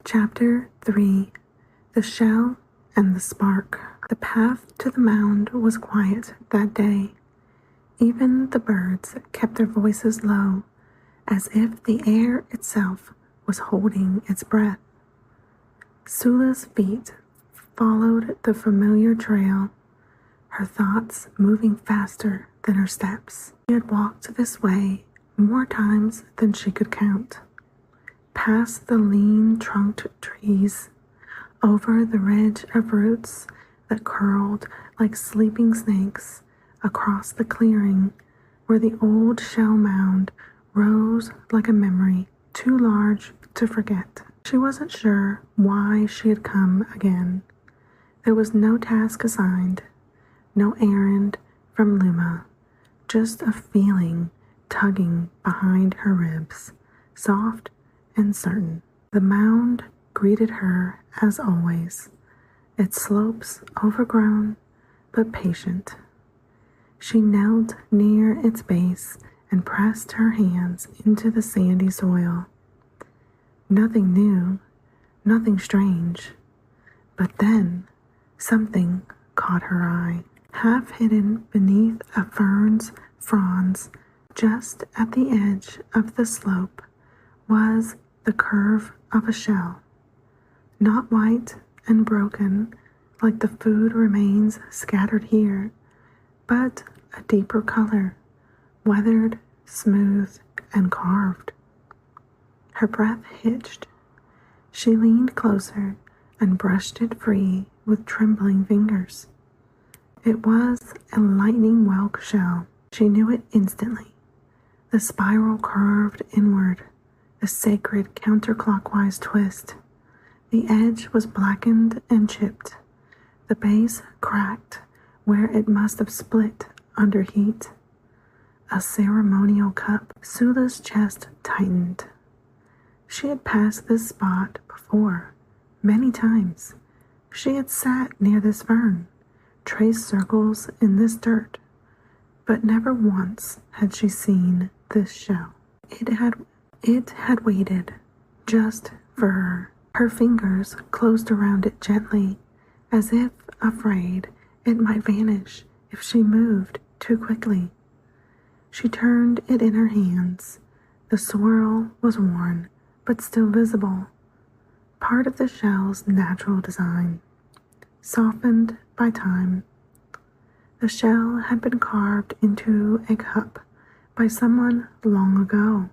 Chapter 3. The Shell and the Spark. The path to the mound was quiet that day. Even the birds kept their voices low, as if the air itself was holding its breath. Sula's feet followed the familiar trail, her thoughts moving faster than her steps. She had walked this way more times than she could count. Past the lean-trunked trees, over the ridge of roots that curled like sleeping snakes across the clearing where the old shell mound rose like a memory too large to forget. She wasn't sure why she had come again. There was no task assigned, no errand from Luma, just a feeling tugging behind her ribs, soft and certain. The mound greeted her as always, its slopes overgrown but patient. She knelt near its base and pressed her hands into the sandy soil. Nothing new, nothing strange, but then something caught her eye. Half hidden beneath a fern's fronds, just at the edge of the slope, was the curve of a shell. Not white and broken like the food remains scattered here, but a deeper color, weathered, smooth, and carved. Her breath hitched. She leaned closer and brushed it free with trembling fingers. It was a lightning whelk shell. She knew it instantly. The spiral curved inward, a sacred counterclockwise twist. The edge was blackened and chipped, the base cracked where it must have split under heat. A ceremonial cup. Sula's chest tightened. She had passed this spot before, many times. She had sat near this fern, traced circles in this dirt, but never once had she seen this shell. It had waited just for her. Her fingers closed around it gently, as if afraid it might vanish if she moved too quickly. She turned it in her hands. The swirl was worn, but still visible, part of the shell's natural design, softened by time. The shell had been carved into a cup by someone long ago,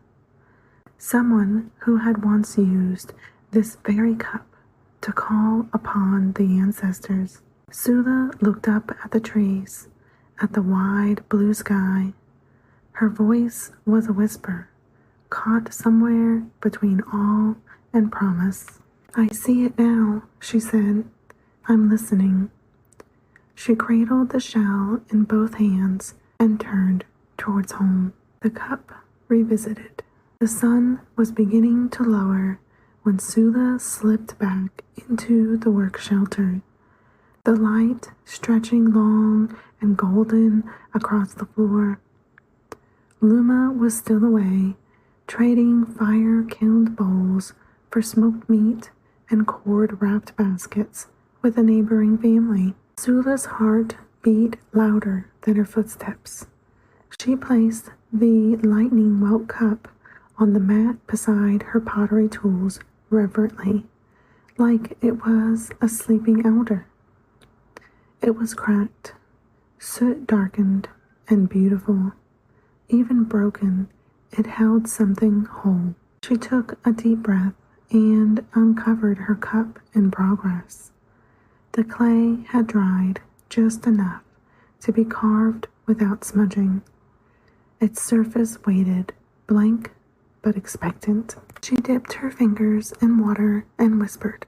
someone who had once used this very cup to call upon the ancestors. Sula looked up at the trees, at the wide blue sky. Her voice was a whisper, caught somewhere between awe and promise. "I see it now," she said. "I'm listening." She cradled the shell in both hands and turned towards home. The cup revisited. The sun was beginning to lower when Sula slipped back into the work shelter, the light stretching long and golden across the floor. Luma was still away, trading fire-kilned bowls for smoked meat and cord-wrapped baskets with a neighboring family. Sula's heart beat louder than her footsteps. She placed the lightning whelk cup on the mat beside her pottery tools reverently, like it was a sleeping elder. It was cracked, soot-darkened, and beautiful. Even broken, it held something whole. She took a deep breath and uncovered her cup in progress. The clay had dried just enough to be carved without smudging. Its surface waited, blank but expectant. She dipped her fingers in water and whispered,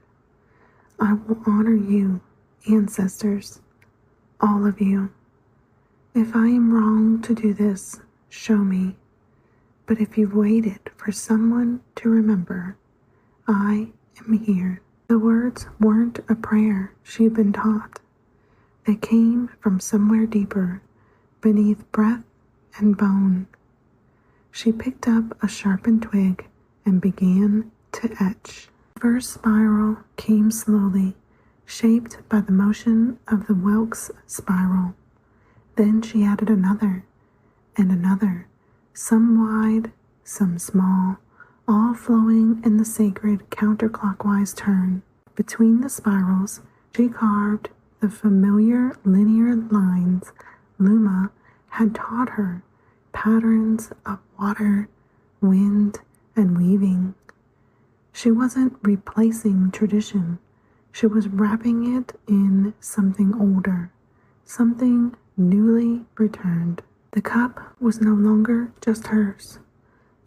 "I will honor you, ancestors, all of you. If I am wrong to do this, show me. But if you've waited for someone to remember, I am here." The words weren't a prayer she'd been taught. They came from somewhere deeper, beneath breath and bone. She picked up a sharpened twig and began to etch. first spiral came slowly, shaped by the motion of the whelk's spiral. Then she added another and another, some wide, some small, all flowing in the sacred counterclockwise turn. Between the spirals, she carved the familiar linear lines Luma had taught her, patterns of water, wind, and weaving. She wasn't replacing tradition. She was wrapping it in something older, something newly returned. The cup was no longer just hers.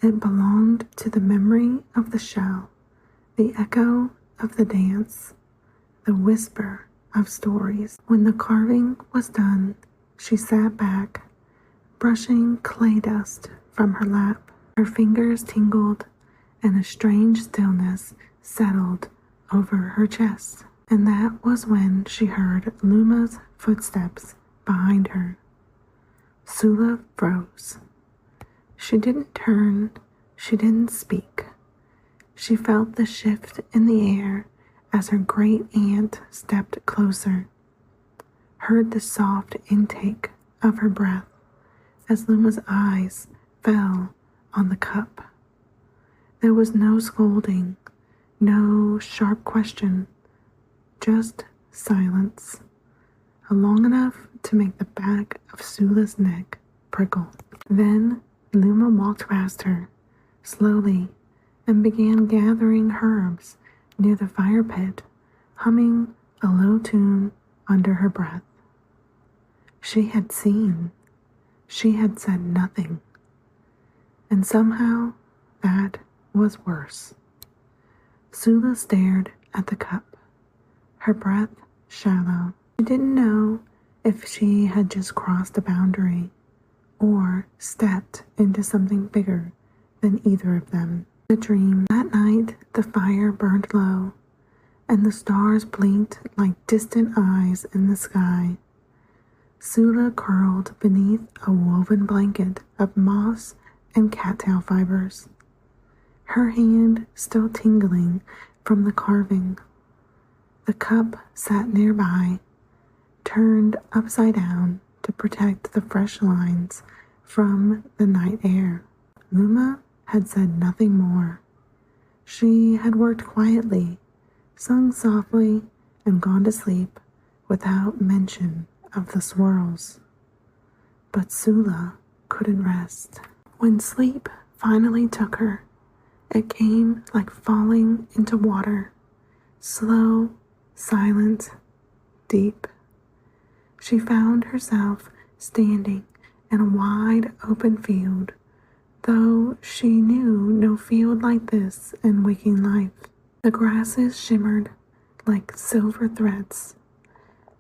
It belonged to the memory of the shell, the echo of the dance, the whisper of stories. When the carving was done, she sat back, brushing clay dust from her lap. Her fingers tingled, and a strange stillness settled over her chest. And that was when she heard Luma's footsteps behind her. Sula froze. She didn't turn, she didn't speak. She felt the shift in the air as her great aunt stepped closer, heard the soft intake of her breath as Luma's eyes fell on the cup. There was no scolding, no sharp question, just silence, long enough to make the back of Sula's neck prickle. Then Luma walked past her, slowly, and began gathering herbs near the fire pit, humming a low tune under her breath. She had seen. She had said nothing. And somehow that was worse. Sula stared at the cup, her breath shallow. She didn't know if she had just crossed a boundary or stepped into something bigger than either of them. A dream. That night, the fire burned low, and the stars blinked like distant eyes in the sky. Sula curled beneath a woven blanket of moss and cattail fibers, her hand still tingling from the carving. The cup sat nearby, turned upside down to protect the fresh lines from the night air. Luma had said nothing more. She had worked quietly, sung softly, and gone to sleep without mention of the swirls. But Sula couldn't rest. When sleep finally took her, it came like falling into water, slow, silent, deep. She found herself standing in a wide open field, though she knew no field like this in waking life. The grasses shimmered like silver threads.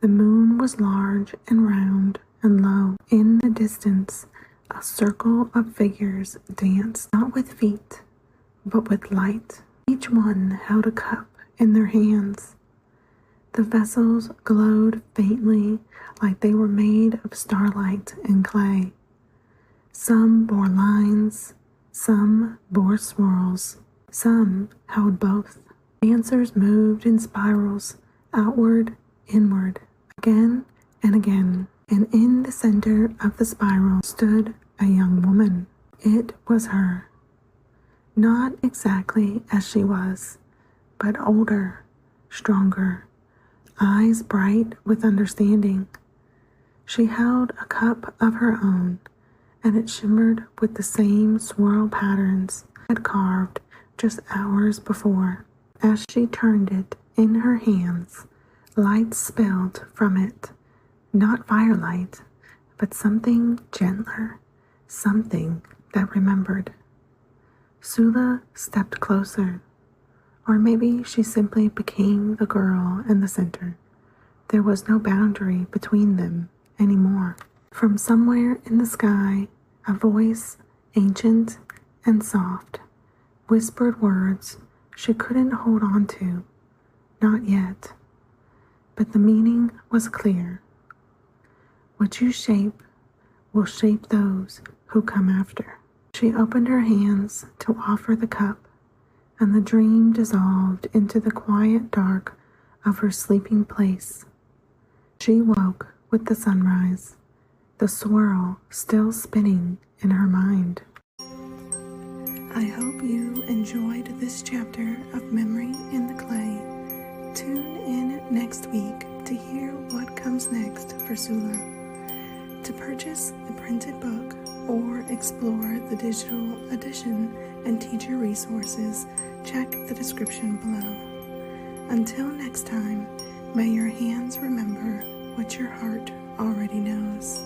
The moon was large and round and low. In the distance, a circle of figures danced, not with feet, but with light. Each one held a cup in their hands. The vessels glowed faintly like they were made of starlight and clay. Some bore lines, some bore swirls, some held both. Dancers moved in spirals, outward, inward, again and again. And in the center of the spiral stood a young woman. It was her. Not exactly as she was, but older, stronger, eyes bright with understanding. She held a cup of her own, and it shimmered with the same swirl patterns had carved just hours before. As she turned it in her hands, light spilled from it, not firelight, but something gentler, something that remembered. Sula stepped closer, or maybe she simply became the girl in the center. There was no boundary between them anymore. From somewhere in the sky, a voice, ancient and soft, whispered words she couldn't hold on to, not yet. But the meaning was clear. What you shape will shape those who come after. She opened her hands to offer the cup, and the dream dissolved into the quiet dark of her sleeping place. She woke with the sunrise, the swirl still spinning in her mind. I hope you enjoyed this chapter of Memory in the Clay. Tune in next week to hear what comes next for Sula. To purchase the printed book or explore the digital edition and teacher resources, check the description below. Until next time, may your hands remember what your heart already knows.